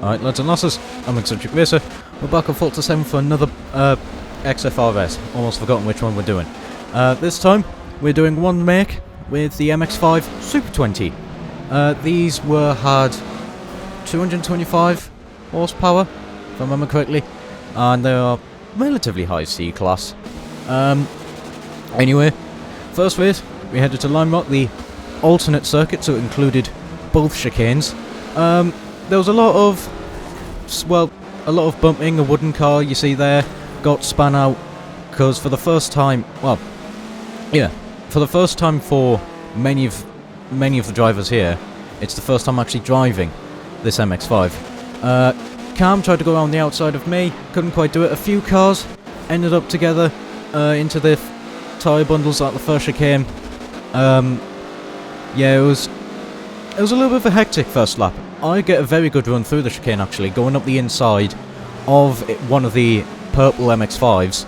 Alright, lads and lasses, I'm Xcentric Racer. We're back on Forza 7 for another XFRS. Almost forgotten which one we're doing. This time, we're doing one make with the MX5 Super20. These had 225 horsepower, if I remember correctly, and they are relatively high C-class. Anyway, first race, we headed to Lime Rock, the alternate circuit, so it included both chicanes. There was a lot of bumping. A wooden car you see there got spun out because for the first time, for the first time for many of the drivers here, it's the first time actually driving this MX5. Cam tried to go around the outside of me, couldn't quite do it. A few cars ended up together into the tyre bundles at the first chicane. It was a little bit of a hectic first lap. I get a very good run through the chicane actually, going up the inside of one of the purple MX5s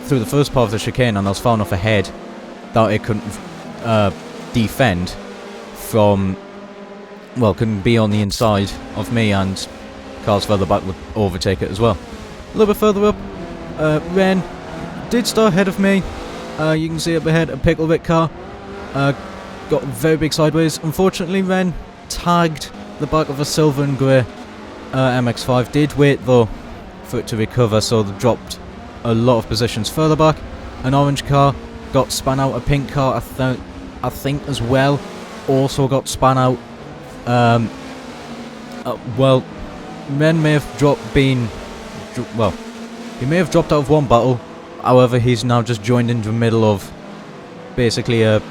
through the first part of the chicane, and I was far enough ahead that it couldn't defend from, couldn't be on the inside of me, and cars further back would overtake it as well. A little bit further up, Ren did start ahead of me. You can see up ahead a Picklewick car. Got very big sideways. Unfortunately, Ren tagged the back of a silver and grey MX5. Did wait though for it to recover, so they dropped a lot of positions further back. An orange car got spun out. A pink car, I think as well, also got spun out. Ren may have he may have dropped out of one battle. However, he's now just joined into the middle of basically a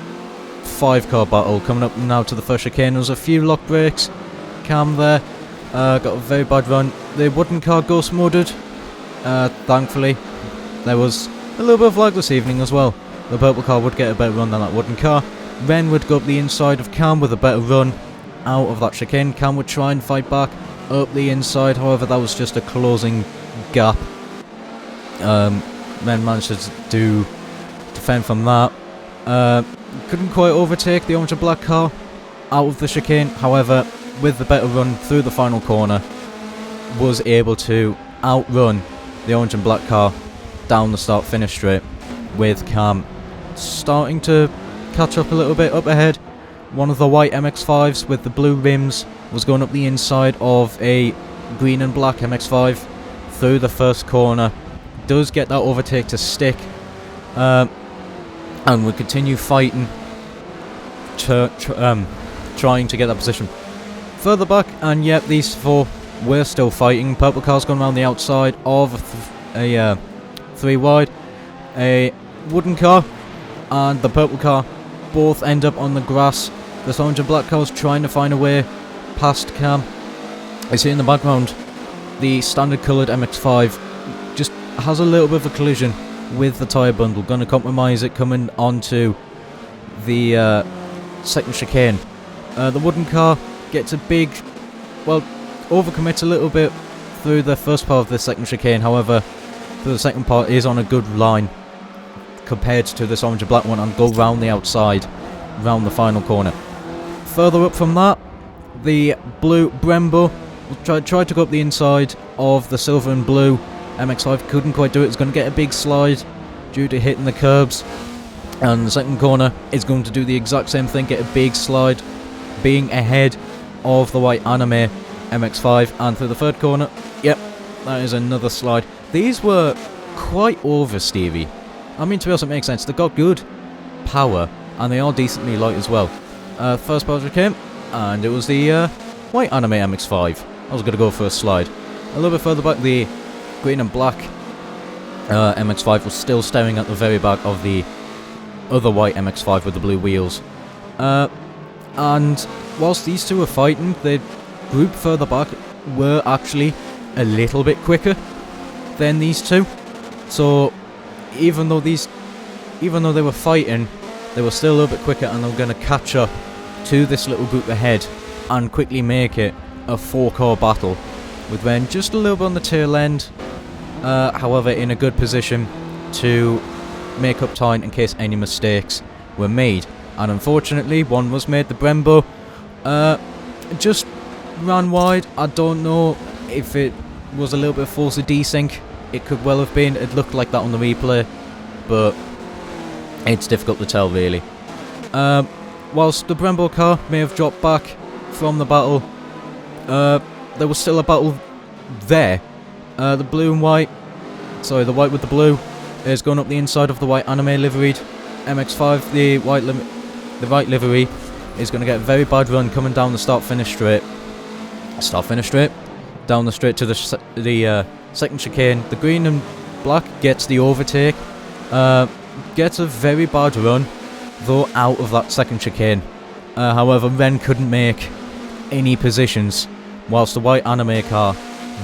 5-car battle, coming up now to the first chicane. There was a few lock brakes. Cam there got a very bad run. The wooden car ghost moded. Thankfully, there was a little bit of lag this evening as well. The purple car would get a better run than that wooden car. Ren would go up the inside of Cam with a better run out of that chicane. Cam would try and fight back up the inside, however that was just a closing gap. Ren managed to defend from that. Couldn't quite overtake the orange and black car out of the chicane, however with the better run through the final corner was able to outrun the orange and black car down the start finish straight, with Cam starting to catch up a little bit up ahead. One of the white MX5s with the blue rims was going up the inside of a green and black MX5 through the first corner. Does get that overtake to stick, and we continue fighting, trying to get that position further back. And yet these four were still fighting. Purple car's going around the outside of a 3 wide. A wooden car and the purple car both end up on the grass. The orange and black car's trying to find a way past Cam. I see in the background the standard coloured MX5 just has a little bit of a collision with the tyre bundle, going to compromise it coming onto the second chicane. The wooden car gets a big, overcommits a little bit through the first part of the second chicane, however the second part is on a good line compared to this orange and black one, and go round the outside, round the final corner. Further up from that, the blue Brembo tried to go up the inside of the silver and blue MX5, couldn't quite do it. It's going to get a big slide due to hitting the curbs, and the second corner is going to do the exact same thing, get a big slide, being ahead of the white anime MX5. And through the third corner, yep, that is another slide. These were quite over, Stevie. I mean, to be honest, it makes sense. They got good power and they are decently light as well. First part came, and it was the white anime MX5. I was going to go for a slide. A little bit further back, the green and black MX5 was still staring at the very back of the other white MX5 with the blue wheels. And whilst these two were fighting, the group further back were actually a little bit quicker than these two. So even though they were fighting, they were still a little bit quicker, and they were going to catch up to this little group ahead and quickly make it a 4-car battle, with Ren just a little bit on the tail end, however in a good position to make up time in case any mistakes were made. And unfortunately one was made. The Brembo just ran wide. I don't know if it was a little bit of Forza desync. It could well have been. It looked like that on the replay, but it's difficult to tell really. Whilst the Brembo car may have dropped back from the battle, there was still a battle there. The blue and white, sorry, the white with the blue is going up the inside of the white anime liveried MX5. The white livery is going to get a very bad run coming down the start-finish straight. Down the straight to the second chicane. The green and black gets the overtake. Gets a very bad run, though, out of that second chicane. However, Ren couldn't make any positions, whilst the white anime car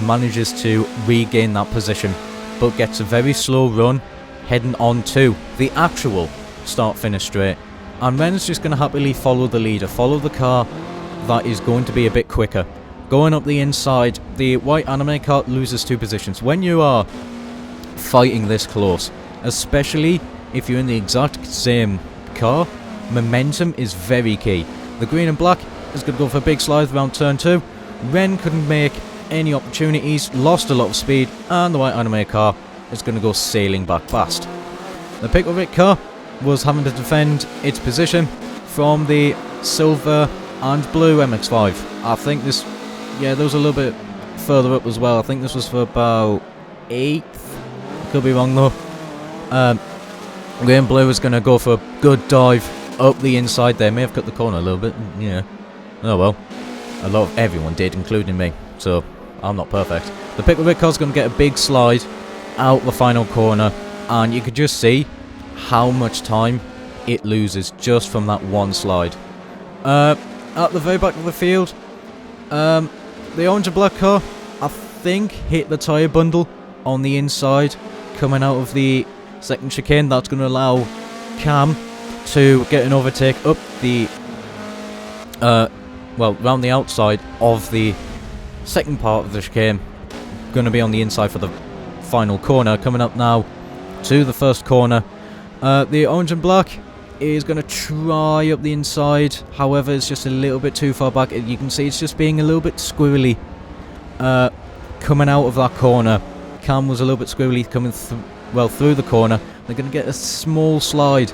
manages to regain that position, but gets a very slow run heading on to the actual start-finish straight. And Ren's just going to happily follow the leader, follow the car that is going to be a bit quicker. Going up the inside, the white anime car loses 2 positions. When you are fighting this close, especially if you're in the exact same car, momentum is very key. The green and black is going to go for a big slide around turn 2. Ren couldn't make any opportunities, lost a lot of speed, and the white anime car is going to go sailing back past. The Pickle Rick car was having to defend its position from the silver and blue MX5. I think this, yeah, there was a little bit further up as well. I think this was for about 8th. Could be wrong though. Green and blue is going to go for a good dive up the inside there. May have cut the corner a little bit. Yeah. Oh well. A lot of everyone did, including me. So I'm not perfect. The Pickle Rick car's going to get a big slide out the final corner, and you could just see how much time it loses just from that one slide. At the very back of the field, the orange and black car, I think, hit the tyre bundle on the inside coming out of the second chicane. That's going to allow Cam to get an overtake up the well, round the outside of the second part of the chicane. Going to be on the inside for the final corner. Coming up now to the first corner. The orange and black is going to try up the inside. However, it's just a little bit too far back. You can see it's just being a little bit squirrely coming out of that corner. Cam was a little bit squirrely coming through the corner. They're going to get a small slide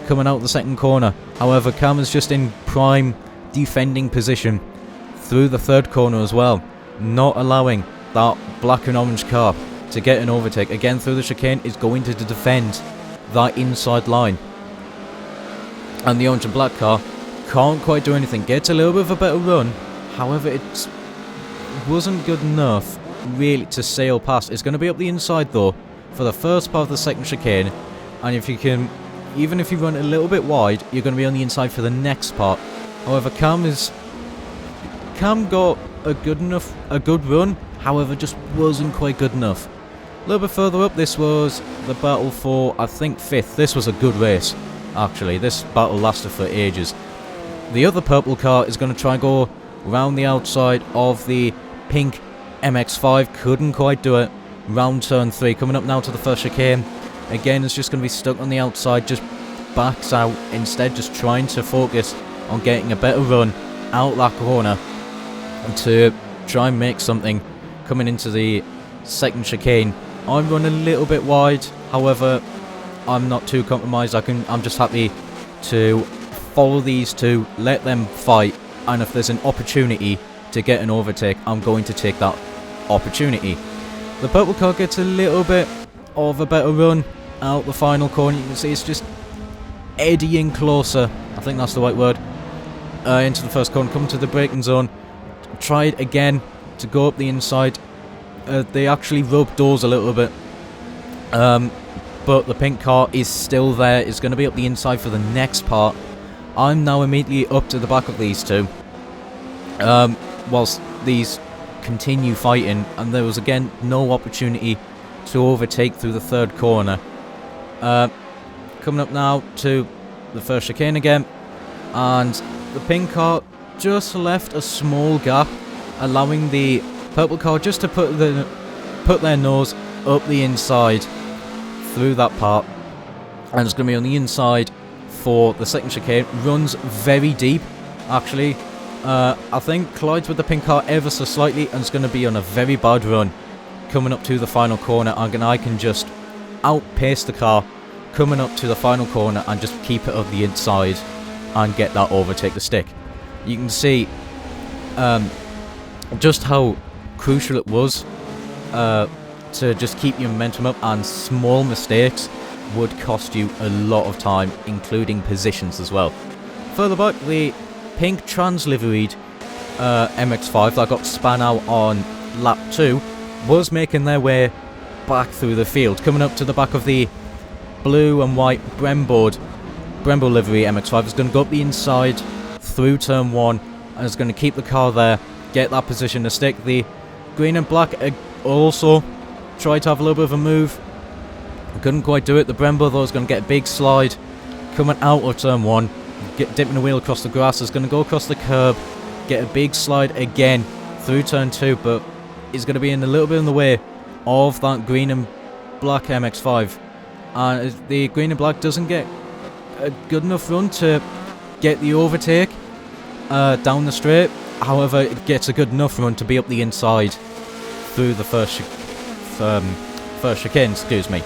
coming out the second corner. However, Cam is just in prime defending position through the third corner as well, not allowing that black and orange car to get an overtake. Again, through the chicane is going to defend that inside line. And the orange and black car can't quite do anything. Gets a little bit of a better run. However, it wasn't good enough really to sail past. It's going to be up the inside though for the first part of the second chicane. And if you can, even if you run a little bit wide, you're going to be on the inside for the next part. However, Cam got a good run. However, just wasn't quite good enough. A little bit further up, this was the battle for, I think, 5th. This was a good race, actually. This battle lasted for ages. The other purple car is going to try and go around the outside of the pink MX5. Couldn't quite do it. Round turn 3. Coming up now to the first chicane. Again, it's just going to be stuck on the outside. Just backs out. Instead, just trying to focus on getting a better run out that corner to try and make something coming into the second chicane. I'm running a little bit wide, however, I'm not too compromised. I'm just happy to follow these two, let them fight, and if there's an opportunity to get an overtake, I'm going to take that opportunity. The purple car gets a little bit of a better run out the final corner. You can see it's just eddying closer, I think that's the right word, into the first corner, coming to the braking zone. Tried again to go up the inside. They actually rubbed doors a little bit, but the pink car is still there. It's going to be up the inside for the next part. I'm now immediately up to the back of these two, whilst these continue fighting, and there was again no opportunity to overtake through the third corner. Coming up now to the first chicane again, and the pink car just left a small gap, allowing the purple car just to put their nose up the inside through that part. And it's going to be on the inside for the second chicane. Runs very deep, actually. I think collides with the pink car ever so slightly and is going to be on a very bad run coming up to the final corner, and I can just outpace the car coming up to the final corner and just keep it up the inside and get that overtake the stick. You can see just how crucial it was to just keep your momentum up, and small mistakes would cost you a lot of time, including positions as well. Further back, the pink trans-liveried MX5 that got span out on lap 2 was making their way back through the field, coming up to the back of the blue and white Brembo livery MX5. Is going to go up the inside through turn 1 and is going to keep the car there, get that position to stick. The green and black also tried to have a little bit of a move, couldn't quite do it. The Brembo though is going to get a big slide coming out of turn 1, dipping the wheel across the grass, is going to go across the curb, get a big slide again through turn 2, but is going to be in a little bit in the way of that green and black MX5, and the green and black doesn't get a good enough run to get the overtake down the straight. However, it gets a good enough run to be up the inside through the first chicane, excuse me.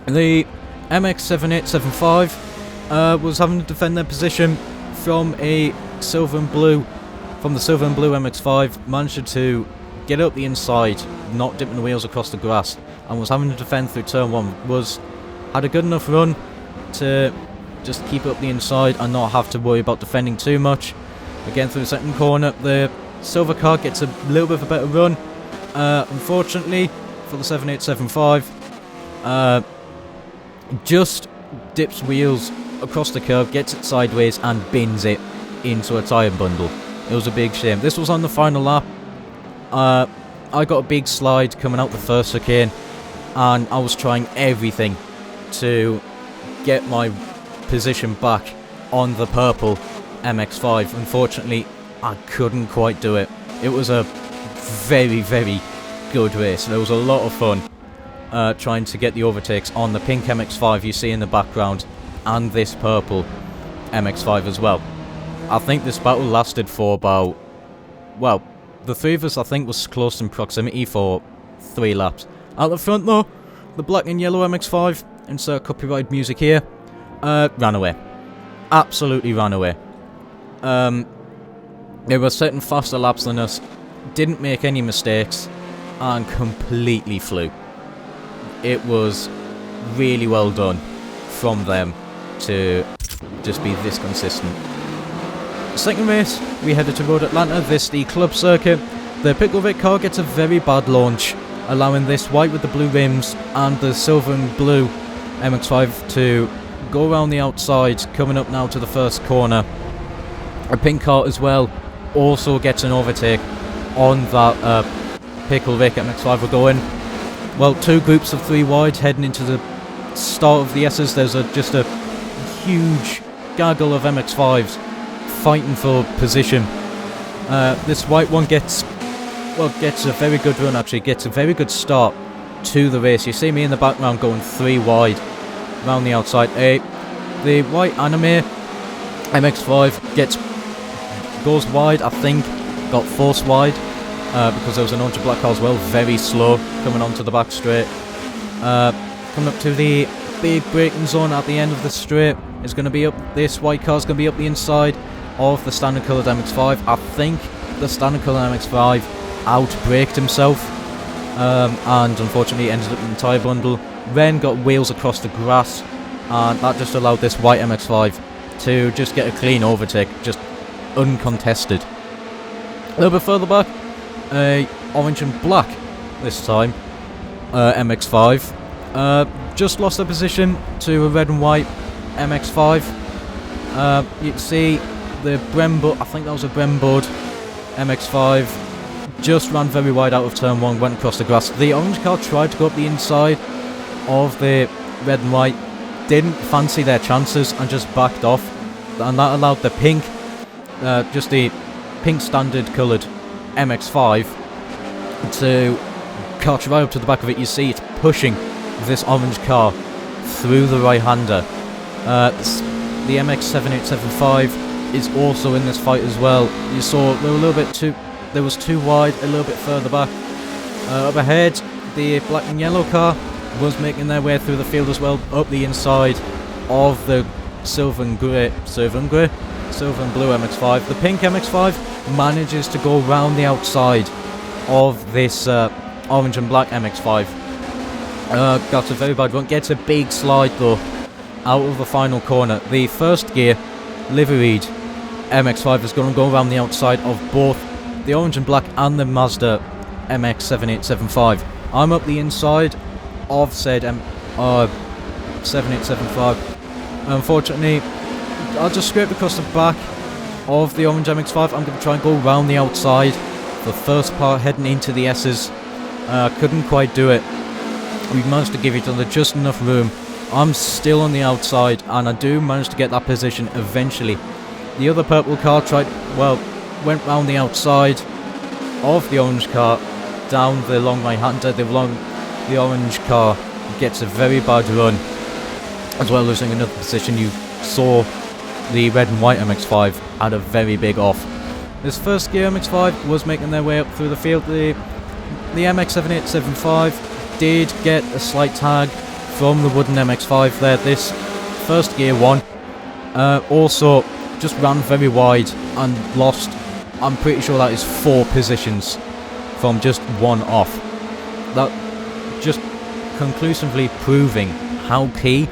The MX-7875 was having to defend their position from the silver and blue MX-5, managed to get up the inside, not dipping the wheels across the grass, and was having to defend through turn 1. Had a good enough run to just keep up the inside and not have to worry about defending too much. Again, through the second corner, the silver car gets a little bit of a better run. Unfortunately for the 7875, just dips wheels across the curve, gets it sideways and bins it into a tyre bundle. It was a big shame. This was on the final lap. I got a big slide coming out the first chicane, and I was trying everything to get my position back on the purple MX5. Unfortunately, I couldn't quite do it. It was a very, very good race. There was a lot of fun trying to get the overtakes on the pink MX5 you see in the background and this purple MX5 as well. I think this battle lasted for about, well, the three of us I think was close in proximity for 3 laps. At the front though, the black and yellow MX5, insert copyright music here, ran away. Absolutely ran away. They were setting faster laps than us, didn't make any mistakes, and completely flew. It was really well done from them to just be this consistent. Second race, we headed to Road Atlanta, this the club circuit. The Picklevic car gets a very bad launch, allowing this white with the blue rims and the silver and blue MX5 to go around the outside, coming up now to the first corner. A pink car as well also gets an overtake on that Picklevic MX5. We're going, well, 2 groups of 3 wide heading into the start of the S's. There's just a huge gaggle of MX5s fighting for position. This white one gets a very good run, actually, gets a very good start to the race. You see me in the background going 3 wide around the outside. The white anime MX5 goes wide, I think, got forced wide because there was an orange black car as well, very slow coming onto the back straight. Coming up to the big braking zone at the end of the straight is going to be up, this white car is going to be up the inside of the standard coloured MX5. I think the standard coloured MX5 out-braked himself and unfortunately ended up in the tyre bundle. Then got wheels across the grass, and that just allowed this white MX5 to just get a clean overtake, just uncontested. A little bit further back, a orange and black this time MX5 just lost their position to a red and white MX5. You can see the Brembo, I think that was a Brembo MX5, just ran very wide out of turn 1, went across the grass. The orange car tried to go up the inside of the red and white, didn't fancy their chances and just backed off, and that allowed the pink, just the pink standard coloured MX5 to catch right up to the back of it. You see it's pushing this orange car through the right-hander. The MX-7875 is also in this fight as well. You saw they were a little bit too, they was too wide, a little bit further back. Up ahead, the black and yellow car was making their way through the field as well, up the inside of the silver and blue MX5. The pink MX5 manages to go round the outside of this orange and black MX5. Got a very bad run, gets a big slide though out of the final corner. The first gear liveried MX5 is going to go around the outside of both the orange and black and the Mazda MX7875. I'm up the inside of said 7875. Unfortunately, I just scraped across the back of the orange MX5. I'm going to try and go round the outside, the first part heading into the S's. Couldn't quite do it. We managed to give each other just enough room. I'm still on the outside, and I do manage to get that position eventually. The other purple car went round the outside of the orange car, down the long right-hander. The orange car gets a very bad run, as well losing another position. You saw the red and white MX5 had a very big off. This first gear MX5 was making their way up through the field. The MX7875 did get a slight tag from the wooden MX5 there. This first gear one also just ran very wide and lost, I'm pretty sure that is 4 positions from just one off. That just conclusively proving how key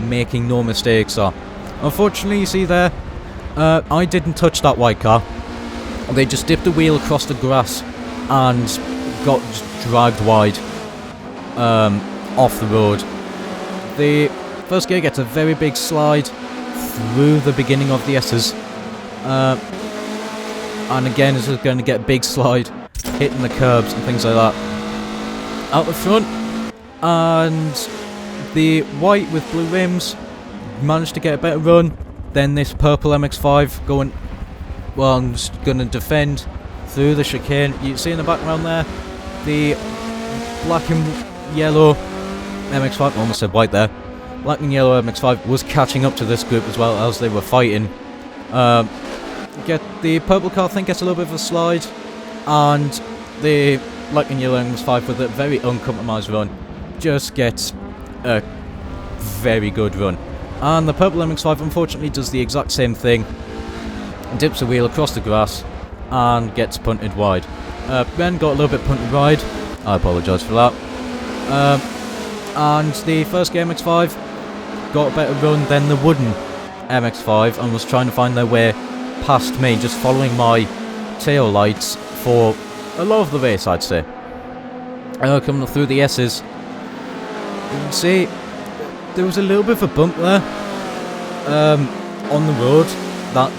making no mistakes are. Unfortunately, you see there, I didn't touch that white car. They just dipped the wheel across the grass and got dragged wide off the road. The first gear gets a very big slide through the beginning of the S's, and again is going to get a big slide hitting the curbs and things like that. Out the front, and the white with blue rims managed to get a better run than this purple MX5 going. Well, I'm just going to defend through the chicane. You see in the background there, the black and yellow MX5, I almost said white there, black and yellow MX5 was catching up to this group as well as they were fighting. The purple car, I think, gets a little bit of a slide, and the black and yellow MX5 with a very uncompromised run just gets a very good run. And the purple MX5 unfortunately does the exact same thing, dips the wheel across the grass and gets punted wide. Ben got a little bit punted wide, I apologise for that. And the first gear MX5 got a better run than the wooden MX5 and was trying to find their way past me, just following my tail lights for a lot of the race, I'd say. Coming through the S's, you can see there was a little bit of a bump there on the road that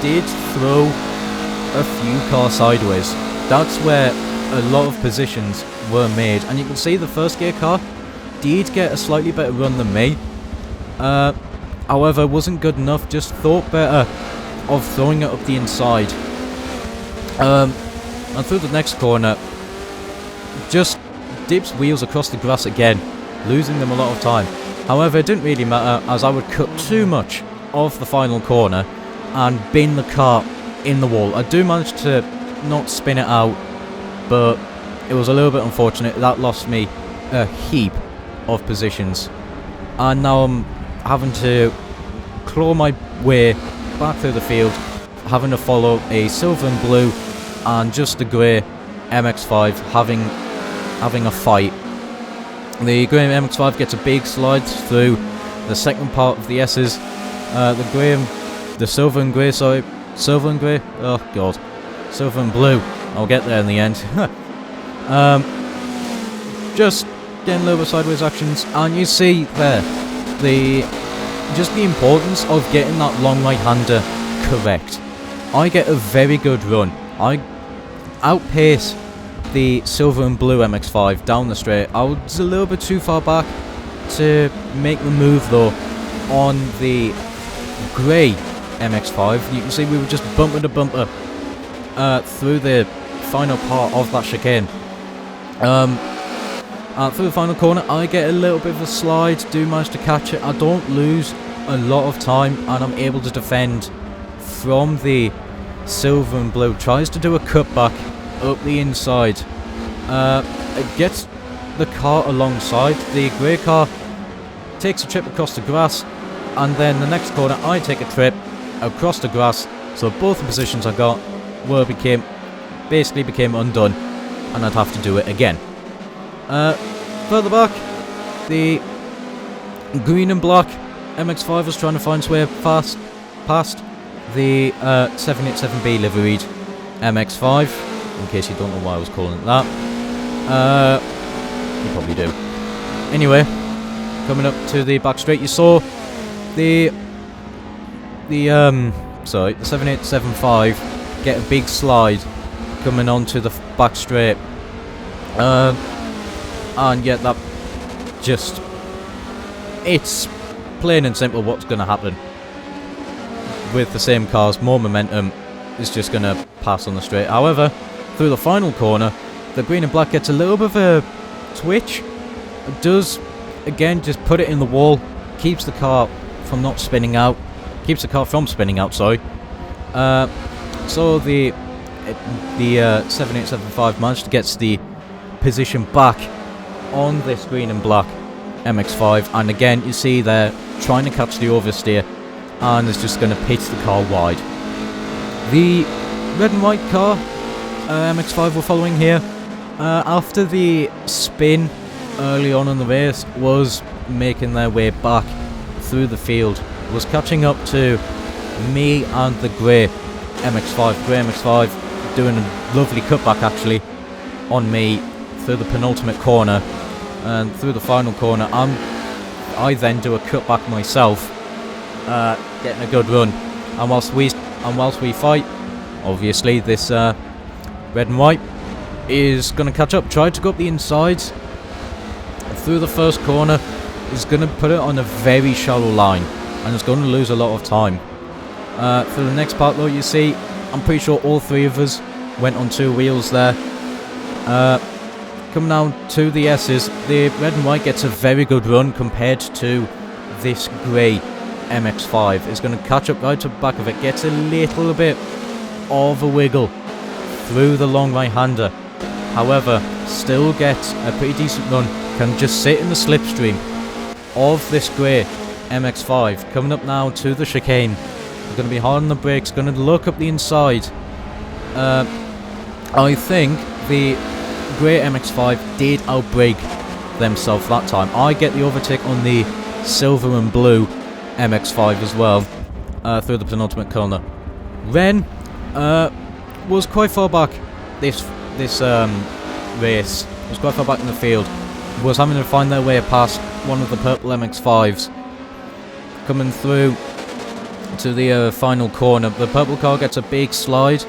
did throw a few cars sideways. That's where a lot of positions were made, and you can see the first gear car did get a slightly better run than me. However, wasn't good enough, just thought better of throwing it up the inside. And through the next corner, just dips wheels across the grass again, losing them a lot of time. However, it didn't really matter, as I would cut too much of the final corner and bin the car in the wall. I do manage to not spin it out, but it was a little bit unfortunate. That lost me a heap of positions, and now I'm having to claw my way back through the field, having to follow a silver and blue and just a grey MX5 having a fight. The grey MX5 gets a big slide through the second part of the S's. The silver and grey, oh god, silver and blue, I'll get there in the end. Just getting a little bit sideways actions, and you see there, the importance of getting that long right-hander correct. I get a very good run. I outpace the silver and blue MX5 down the straight. I was a little bit too far back to make the move though on the grey MX5. You can see we were just bumper to bumper through the final part of that chicane. Through the final corner, I get a little bit of a slide, do manage to catch it. I don't lose a lot of time, and I'm able to defend from the silver and blue, tries to do a cutback up the inside. It gets the car alongside. The grey car takes a trip across the grass, and then the next corner I take a trip across the grass, so both the positions I got basically became undone, and I'd have to do it again. Further back, the green and black MX5 was trying to find its way past the 787B liveried MX5, in case you don't know why I was calling it that. You probably do. Anyway, coming up to the back straight, you saw the 7875 get a big slide coming onto the back straight. And yet that just, it's plain and simple what's going to happen with the same cars. More momentum is just going to pass on the straight. However, through the final corner, the green and black gets a little bit of a twitch. It does, again, just put it in the wall, keeps the car from not spinning out, sorry. So the 7875 managed to get the position back on this green and black MX5, and again you see they're trying to catch the oversteer, and it's just going to pitch the car wide. The red and white car MX5 were following here. After the spin early on in the race, was making their way back through the field, was catching up to me and the grey MX5 doing a lovely cutback actually on me through the penultimate corner, and through the final corner I then do a cutback myself, getting a good run, and whilst we fight, obviously this red and white is going to catch up, try to go up the inside through the first corner, is going to put it on a very shallow line, and is going to lose a lot of time. For the next part though, you see, I'm pretty sure all three of us went on two wheels there. Coming down to the S's, the red and white gets a very good run compared to this grey MX5. It's going to catch up right to the back of it, gets a little bit of a wiggle through the long right-hander. However, still gets a pretty decent run, can just sit in the slipstream of this grey MX5. Coming up now to the chicane, we're going to be hard on the brakes, going to look up the inside. I think the grey MX5 did outbrake themselves that time. I get the overtake on the silver and blue MX5 as well, through the penultimate corner. Ren was quite far back this race, was quite far back in the field, was having to find their way past one of the purple MX5s. Coming through to the final corner, the purple car gets a big slide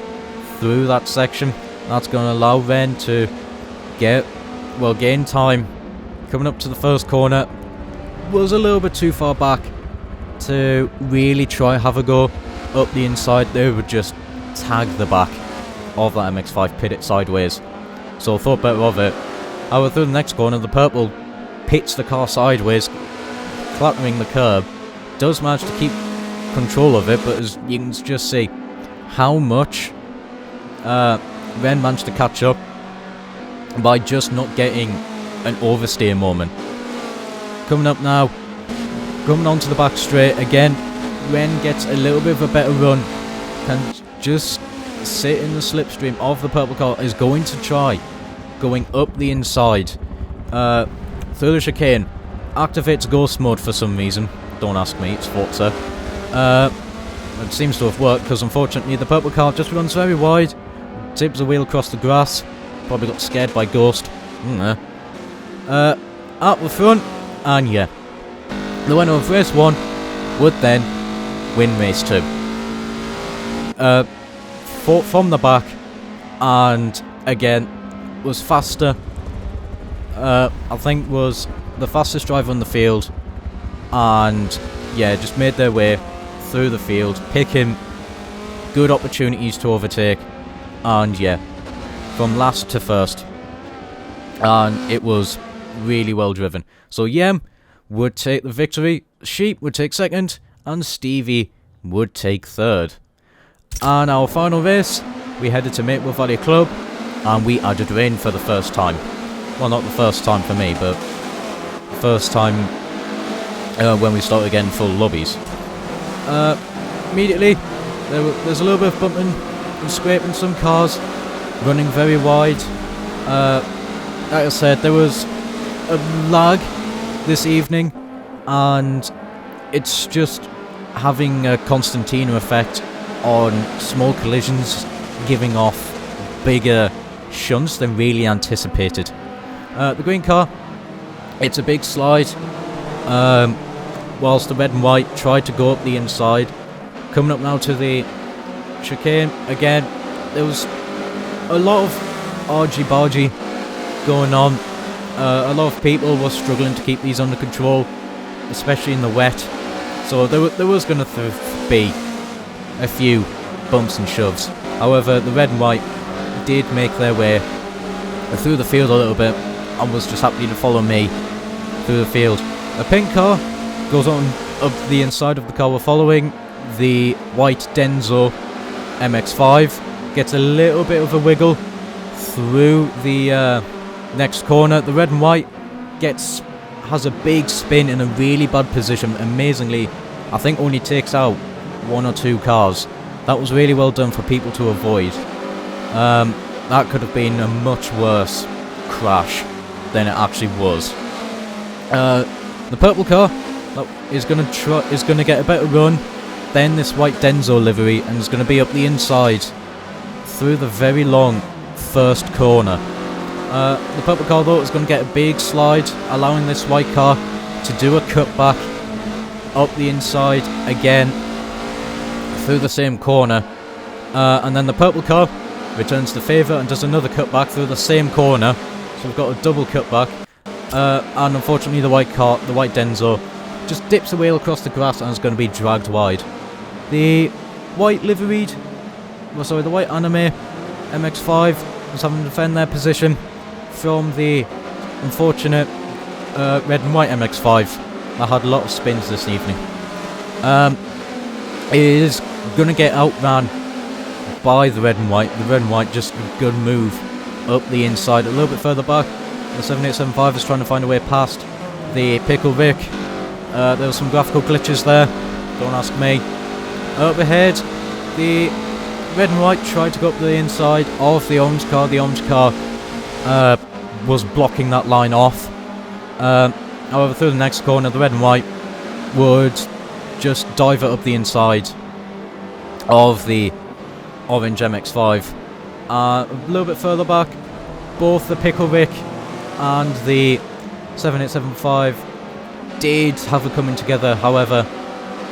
through that section. That's going to allow Ren to gain time. Coming up to the first corner, was a little bit too far back to really try have a go up the inside. They would just tag the back of that MX5, pit it sideways, so I thought better of it. However, through the next corner, the purple pits the car sideways, clattering the curb, does manage to keep control of it, but as you can just see how much Ren managed to catch up by just not getting an oversteer moment. Coming up now, coming onto the back straight again, Ren gets a little bit of a better run, can just sit in the slipstream of the purple car, is going to try going up the inside through the chicane, activates ghost mode for some reason, don't ask me, it's Forza. It seems to have worked, because unfortunately the purple car just runs very wide, tips a wheel across the grass, probably got scared by Ghost. Out the front, and yeah, the winner of race 1 would then win race 2. Fought from the back, and again was faster. I think was the fastest driver on the field, and yeah, just made their way through the field, picking good opportunities to overtake, and yeah, from last to first, and it was really well driven. So Yem would take the victory, Sheep would take second, and Stevie would take third. And our final race, we headed to Maple Valley Club, and we added rain for the first time. Well, not the first time for me, but the first time when we started getting full lobbies. Immediately, there's a little bit of bumping and scraping some cars, running very wide. Like I said, there was a lag this evening, and it's just having a Constantino effect on small collisions, giving off bigger shunts than really anticipated. The green car, it's a big slide, whilst the red and white tried to go up the inside. Coming up now to the chicane, again, there was a lot of argy-bargy going on. A lot of people were struggling to keep these under control, especially in the wet. So there was going to be a few bumps and shoves. However, the red and white did make their way through the field a little bit and was just happy to follow me through the field. A pink car goes on up the inside of the car we're following. The white Denso MX5 gets a little bit of a wiggle through the next corner. The red and white has a big spin in a really bad position. Amazingly, I think only takes out 1 or 2 cars. That was really well done for people to avoid. That could have been a much worse crash than it actually was. The purple car is going to get a better run than this white Denso livery, and is going to be up the inside through the very long first corner. The purple car though is going to get a big slide, allowing this white car to do a cutback up the inside again through the same corner, and then the purple car returns the favour and does another cutback through the same corner. So we've got a double cutback, and unfortunately the white Denso just dips the wheel across the grass and is going to be dragged wide. The white the white Anime MX5 is having to defend their position from the unfortunate red and white MX5 that had a lot of spins this evening. It is going to get outran by the red and white. The red and white just a good move up the inside. A little bit further back, the 7875 is trying to find a way past the Pickle Vic. There were some graphical glitches there, don't ask me. Up ahead, the red and white tried to go up the inside of the orange car. The orange car was blocking that line off. However, through the next corner, the red and white would just dive it up the inside of the orange MX5. A little bit further back, both the Pickle Vic and the 7875 did have a coming together. However,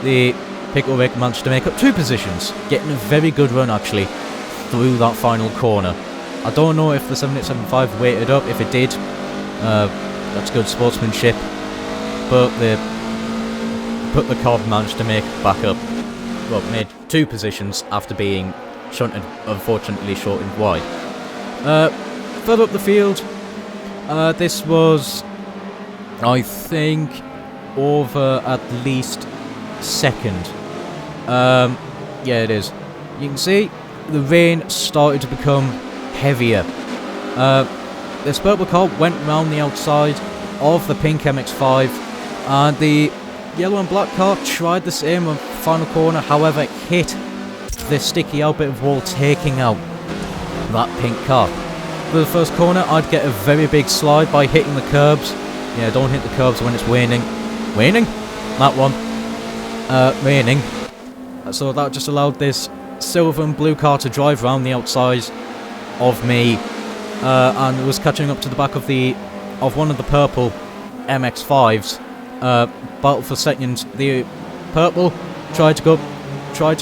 the Pickle Vic managed to make up 2 positions, getting a very good run actually through that final corner. I don't know if the 7875 waited up. If it did, that's good sportsmanship, but the car managed to make back up. Well, made 2 positions after being shunted, unfortunately shortened wide. Further up the field, this was, I think, over at least second. Yeah, it is. You can see the rain started to become heavier. This purple car went round the outside of the pink MX5, and the yellow and black car tried the same on final corner. However, it hit the sticky out bit of wall, taking out that pink car. For the first corner, I'd get a very big slide by hitting the curbs. Yeah, don't hit the curbs when it's raining. Raining? That one. Raining. So that just allowed this silver and blue car to drive around the outside of me, and was catching up to the back of one of the purple MX5s. Battle for second. The purple tried to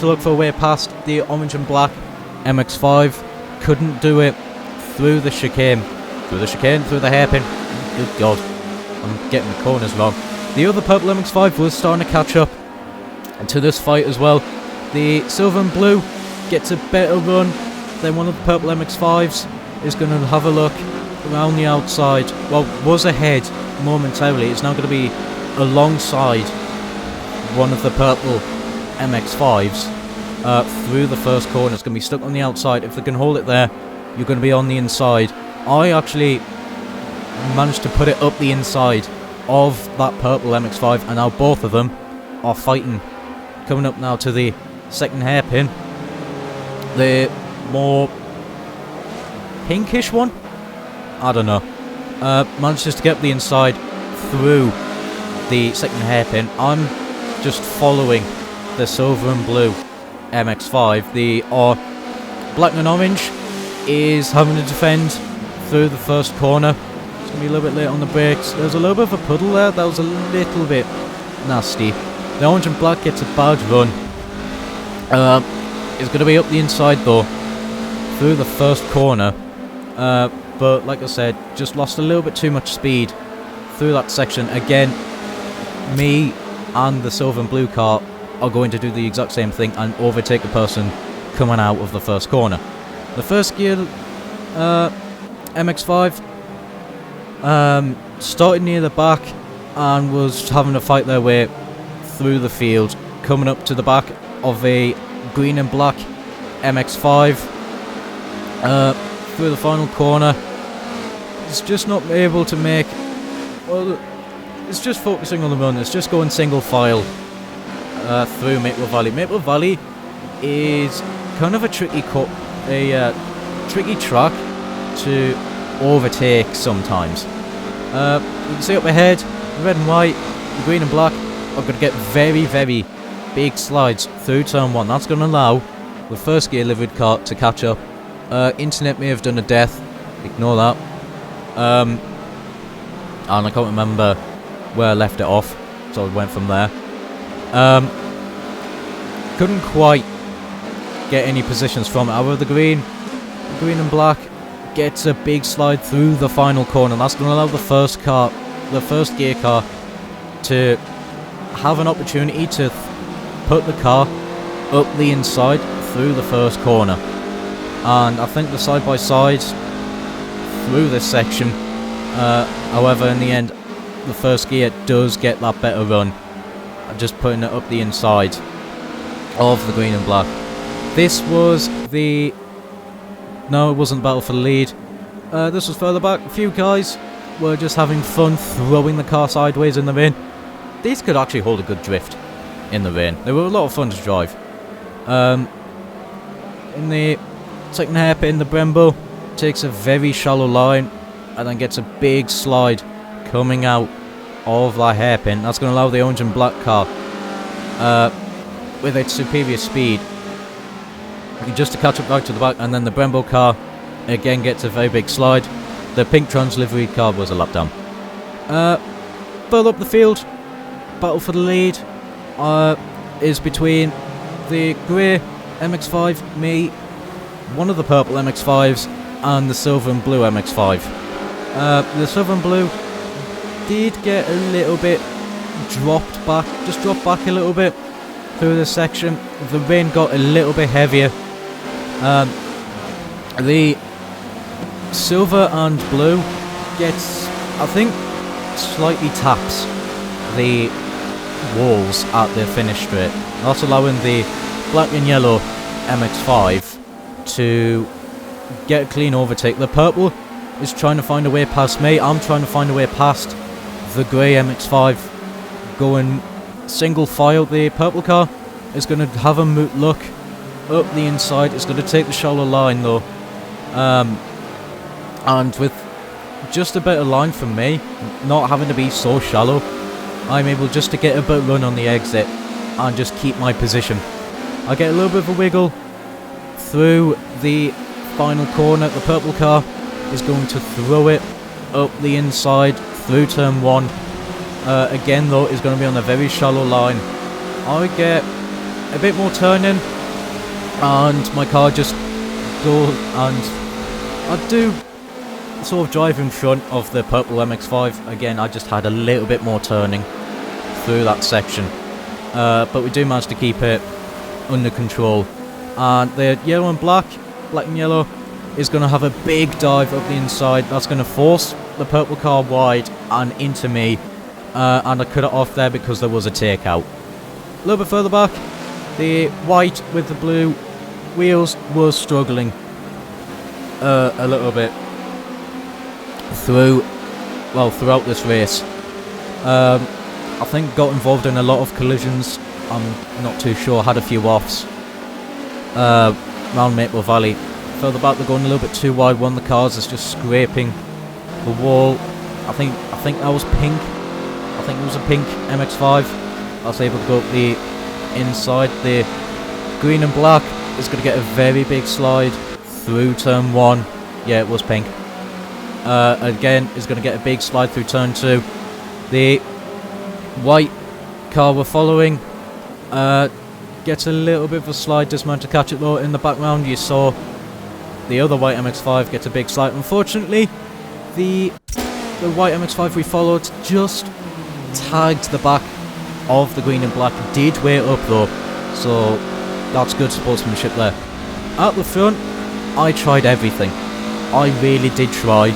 look for a way past the orange and black MX5. Couldn't do it through the chicane. Through the hairpin. Good God. I'm getting the corners wrong. The other purple MX5 was starting to catch up to this fight as well. The silver and blue gets a better run than one of the purple MX5s. Is going to have a look around the outside. Well, was ahead momentarily. It's now going to be alongside one of the purple MX5s. through the first corner. It's going to be stuck on the outside. If they can hold it there, you're going to be on the inside. I actually managed to put it up the inside of that purple MX5, and now both of them are fighting. Coming up now to the second hairpin. The more pinkish one? I don't know. Manages to get the inside through the second hairpin. I'm just following the silver and blue MX5. The black and orange is having to defend through the first corner. It's going to be a little bit late on the brakes. There's a little bit of a puddle there. That was a little bit nasty. The orange and black gets a bad run. It's going to be up the inside though, through the first corner. But like I said, just lost a little bit too much speed through that section. Again, me and the silver and blue car are going to do the exact same thing and overtake the person coming out of the first corner. The first gear MX5 started near the back and was having to fight their way through the field, coming up to the back of a green and black MX5 through the final corner. It's just not able to make, well, it's just focusing on the run. It's just going single file through Maple Valley. Maple Valley is kind of a tricky tricky track to overtake sometimes. You can see up ahead, the red and white, the green and black are going to get very, very big slides through turn 1. That's going to allow the first gear liveried car to catch up. Internet may have done a death, ignore that. And I can't remember where I left it off, so I went from there. Couldn't quite get any positions from it. However, the green and black gets a big slide through the final corner. That's going to allow the first gear car, to have an opportunity to put the car up the inside through the first corner. And I think the side-by-side through this section, however, in the end, the first gear does get that better run. Just putting it up the inside of the green and black. This was the... No, it wasn't battle for the lead. This was further back. A few guys were just having fun throwing the car sideways in the rain. These could actually hold a good drift in the rain. They were a lot of fun to drive. In the second hairpin, the Brembo takes a very shallow line and then gets a big slide coming out of that hairpin. That's going to allow the orange and black car, with its superior speed, just to catch up back to the back, and then the Brembo car again gets a very big slide. The pink trans livery car was a lap down. Further up the field, battle for the lead is between the grey MX5, me, one of the purple MX5s, and the silver and blue MX5. The silver and blue did get a little bit dropped back a little bit through this section. The rain got a little bit heavier. The silver and blue gets, I think, slightly taps the walls at the finish straight. That's allowing the black and yellow MX5 to get a clean overtake. The purple is trying to find a way past me. I'm trying to find a way past the grey MX5 going single file. The purple car is going to have a look up the inside. It's going to take the shallow line though, and with just a better line from me, not having to be so shallow, I'm able just to get a bit run on the exit and just keep my position. I get a little bit of a wiggle through the final corner. The purple car is going to throw it up the inside through turn 1. Again though, is going to be on a very shallow line. I get a bit more turning and my car just goes, and I do sort of drive in front of the purple MX5. Again, I just had a little bit more turning through that section, but we do manage to keep it under control. And the yellow and black and yellow, is going to have a big dive up the inside. That's going to force the purple car wide and into me, and I cut it off there because there was a takeout. A little bit further back, The white with the blue wheels was struggling a little bit throughout this race. I think got involved in a lot of collisions. I'm not too sure. Had a few offs round Maple Valley. Further back, they're going a little bit too wide. One of the cars is just scraping the wall. I think that was pink. I think it was a pink MX5. I was able to go up the inside. The green and black is going to get a very big slide through turn 1. Yeah, it was pink. Again, is going to get a big slide through turn 2. The white car we're following gets a little bit of a slide, doesn't manage to catch it though. In the background you saw the other white MX5 gets a big slide. Unfortunately, the white MX5 we followed just tagged the back of the green and black. Did wait up though, so that's good sportsmanship there. At the front, I tried everything. I really did try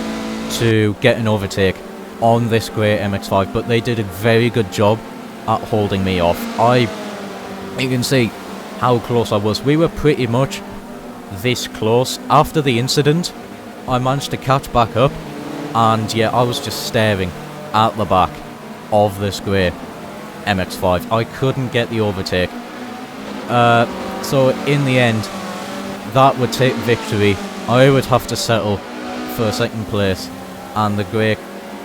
to get an overtake on this grey MX5, but they did a very good job at holding me off. You can see how close I was. We were pretty much this close. After the incident, I managed to catch back up, and yeah, I was just staring at the back of this grey MX5. I couldn't get the overtake. So in the end, that would take victory. I would have to settle for a second place, and the grey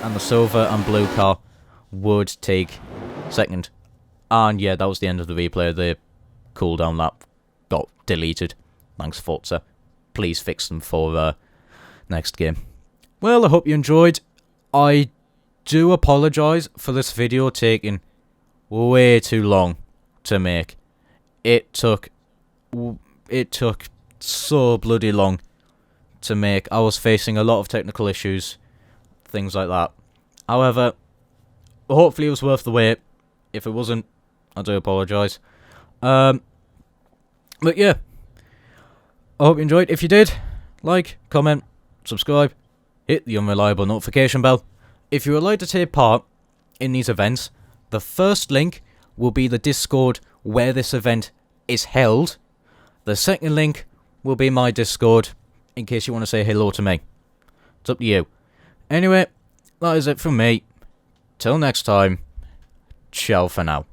and the silver and blue car would take second. And yeah, that was the end of the replay. The cooldown lap got deleted. Thanks, Forza. Please fix them for next game. Well, I hope you enjoyed. I do apologise for this video taking way too long to make. It took so bloody long to make. I was facing a lot of technical issues, things like that. However, hopefully it was worth the wait. If it wasn't, I do apologise. But yeah, I hope you enjoyed. If you did, like, comment, subscribe, hit the unreliable notification bell. If you would like to take part in these events, the first link will be the Discord where this event is held. The second link will be my Discord, in case you want to say hello to me. It's up to you. Anyway, that is it from me. Till next time, ciao for now.